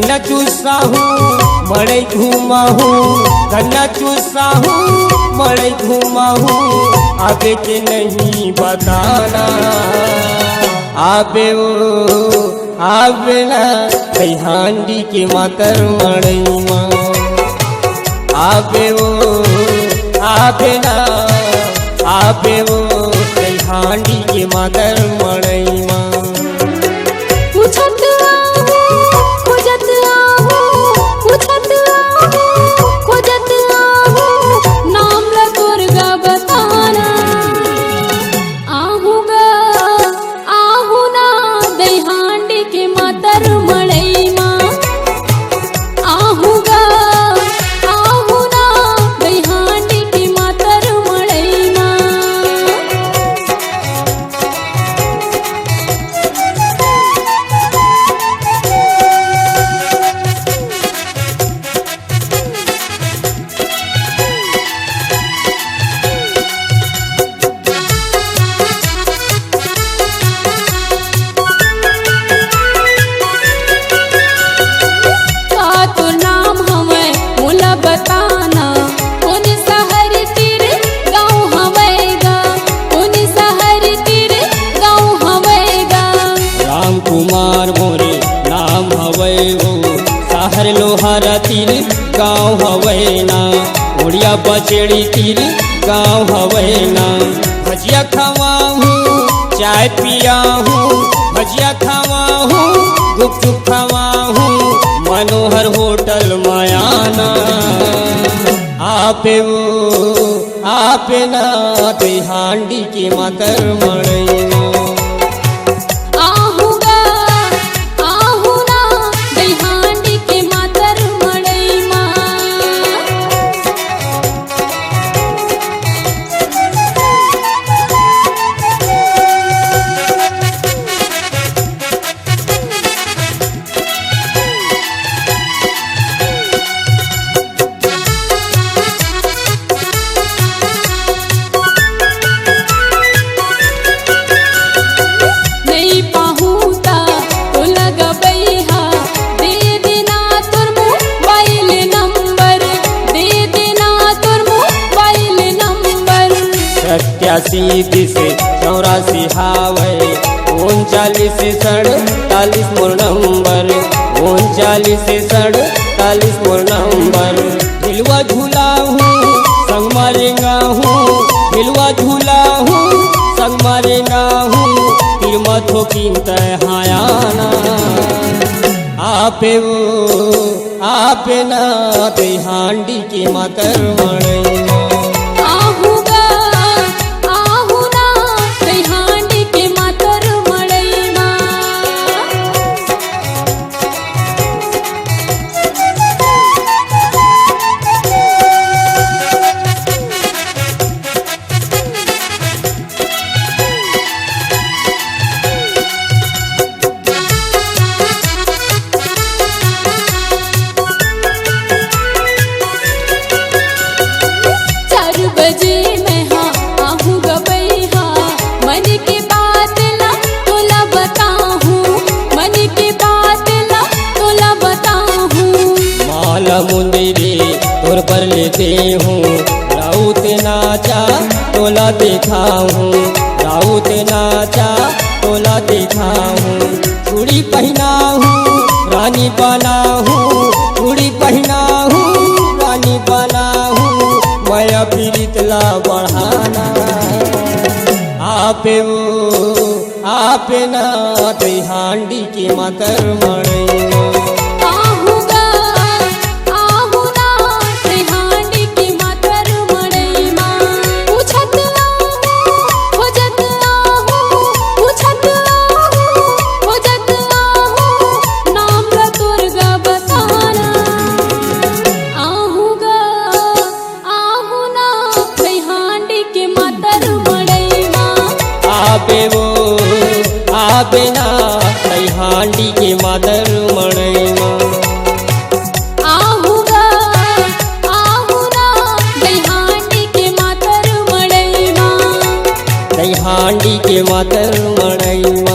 गन्ना चूसाहू मड़ई घूमाहू, गन्ना चूसाहू मड़ई घूमाहू, आगे के नहीं बताना। आबे वो आबे ना दहांडी के मातर मड़ई माँ, आबे वो आबे ना आबे वो दहांडी के मातर मड़ई माँ। गाँव हवै ना उड़िया बचेड़ी तीर गाँव हवै ना। भजिया खवाहू चाय पियाहू, भजिया खवाहू गुपचुप खवाहू, मनोहर होटल मायाना। आपे वो आपे ना दहांडी के मातर मड़ई माँ। से 84 हावै 39 48 मोर नंबर, 39 48 मोर नंबर। हिलवा झूलाहू संग मारेगा हूँ, हिलवा झूलाहू संग मारेगा हूँ, फिर मथो कीमत हायाना। आपे वो आपे ना दहांडी के मातर मड़ई माँ। तोर पर लेते हूँ राउत नाचा तोला देखा हूँ, राउत नाचा तोला देखा हूँ। चूड़ी पहना हूँ रानी बना हूँ, चूड़ी पहना हूँ रानी बना हूँ, मैं फिरितला बढ़ाना। आपे वो आपे ना दहांडी के मातर मड़ई माँ। आपे वो आपे ना दहांडी के मातर मड़ई माँ। आहूगा आहू ना दहांडी के मातर मड़ई माँ, दहांडी के मातर मड़ई।